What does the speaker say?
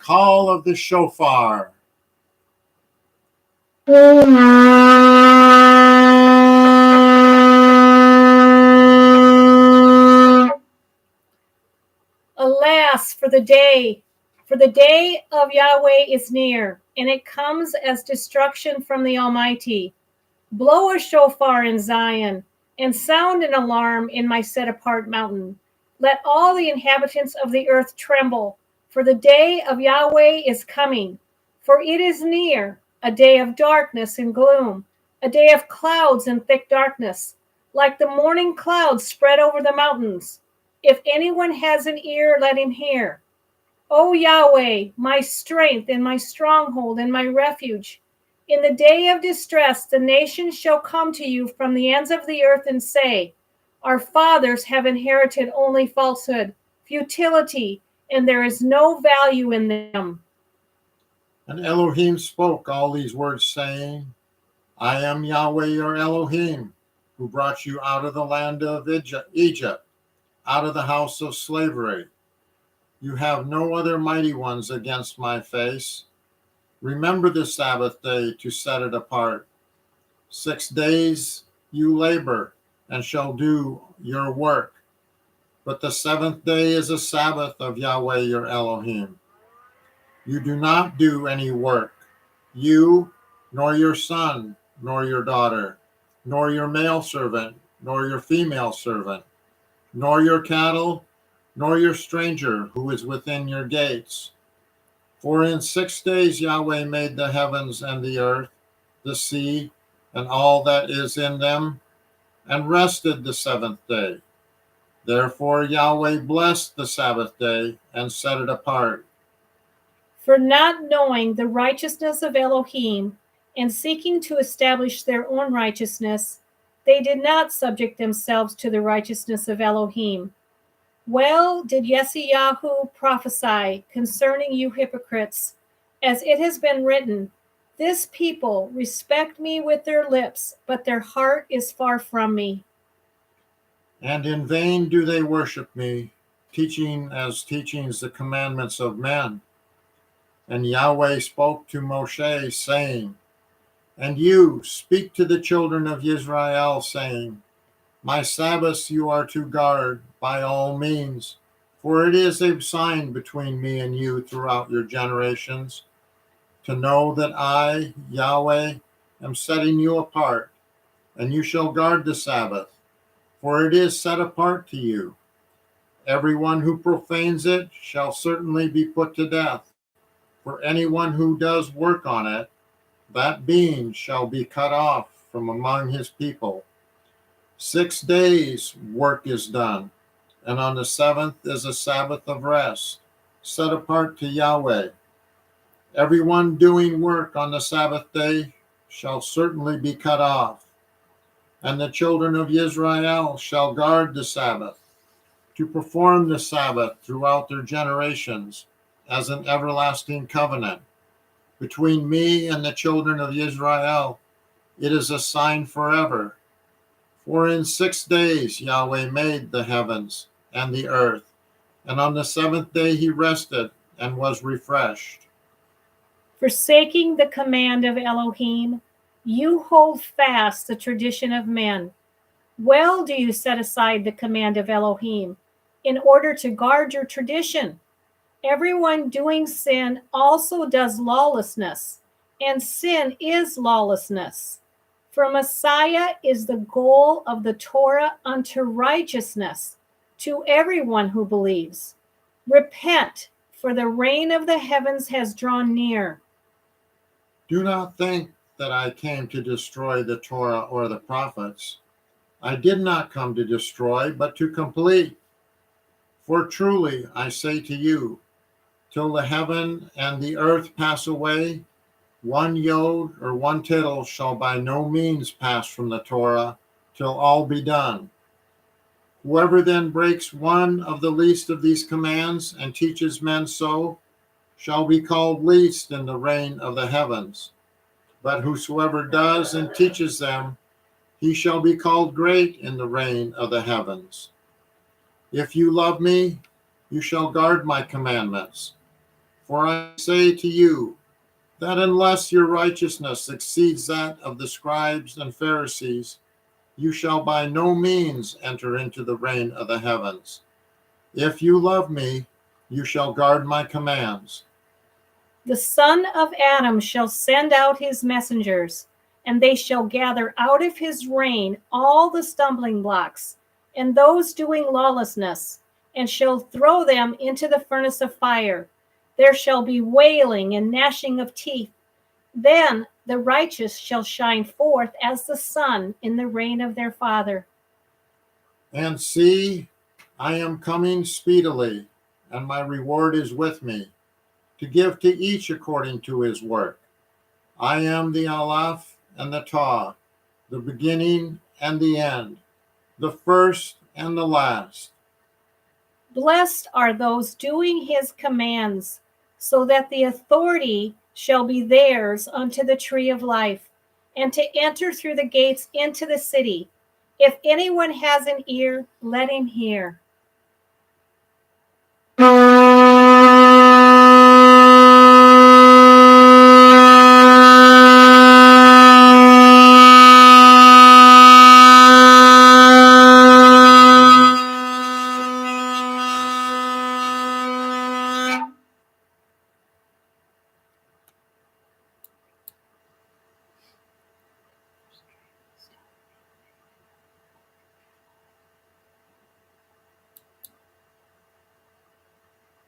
call of the shofar. Alas, for the day of Yahweh is near, and it comes as destruction from the Almighty. Blow a shofar in Zion, and sound an alarm in my set-apart mountain. Let all the inhabitants of the earth tremble, for the day of Yahweh is coming. For it is near, a day of darkness and gloom, a day of clouds and thick darkness, like the morning clouds spread over the mountains. If anyone has an ear, let him hear. O Yahweh, my strength and my stronghold and my refuge, in the day of distress, the nations shall come to you from the ends of the earth and say, our fathers have inherited only falsehood, futility, and there is no value in them. And Elohim spoke all these words, saying, I am Yahweh your Elohim, who brought you out of the land of Egypt, out of the house of slavery. You have no other mighty ones against my face. Remember the Sabbath day to set it apart. 6 days you labor and shall do your work. But the seventh day is a Sabbath of Yahweh your Elohim. You do not do any work, you, nor your son, nor your daughter, nor your male servant, nor your female servant, nor your cattle, nor your stranger who is within your gates. For in 6 days Yahweh made the heavens and the earth, the sea, and all that is in them, and rested the seventh day. Therefore Yahweh blessed the Sabbath day and set it apart. For not knowing the righteousness of Elohim and seeking to establish their own righteousness, they did not subject themselves to the righteousness of Elohim. Well did Yeshayahu prophesy concerning you hypocrites, as it has been written, this people respect me with their lips, but their heart is far from me. And in vain do they worship me, teaching as teachings the commandments of men. And Yahweh spoke to Moshe, saying, and you speak to the children of Israel, saying, my Sabbaths you are to guard by all means, for it is a sign between me and you throughout your generations, to know that I, Yahweh, am setting you apart, and you shall guard the Sabbath, for it is set apart to you. Everyone who profanes it shall certainly be put to death. For anyone who does work on it, that being shall be cut off from among his people. 6 days work is done, and on the seventh is a Sabbath of rest, set apart to Yahweh. Everyone doing work on the Sabbath day shall certainly be cut off, and the children of Israel shall guard the Sabbath, to perform the Sabbath throughout their generations as an everlasting covenant. Between me and the children of Israel, it is a sign forever. For in 6 days Yahweh made the heavens and the earth, and on the seventh day he rested and was refreshed. Forsaking the command of Elohim, you hold fast the tradition of men. Well do you set aside the command of Elohim in order to guard your tradition. Everyone doing sin also does lawlessness, and sin is lawlessness. For Messiah is the goal of the Torah unto righteousness to everyone who believes. Repent, for the reign of the heavens has drawn near. Do not think that I came to destroy the Torah or the prophets. I did not come to destroy, but to complete. For truly I say to you, till the heaven and the earth pass away, one yod or one tittle shall by no means pass from the Torah till all be done. Whoever then breaks one of the least of these commands and teaches men so, shall be called least in the reign of the heavens. But whosoever does and teaches them, he shall be called great in the reign of the heavens. If you love me, you shall guard my commandments. For I say to you that unless your righteousness exceeds that of the scribes and Pharisees, you shall by no means enter into the reign of the heavens. If you love me, you shall guard my commands. The Son of Adam shall send out his messengers, and they shall gather out of his reign all the stumbling blocks, and those doing lawlessness, and shall throw them into the furnace of fire. There shall be wailing and gnashing of teeth. Then the righteous shall shine forth as the sun in the reign of their Father. And see, I am coming speedily, and my reward is with me, to give to each according to his work. I am the Aleph and the Tau, the beginning and the end, the first and the last. Blessed are those doing his commands, so that the authority shall be theirs unto the tree of life, and to enter through the gates into the city. If anyone has an ear, let him hear.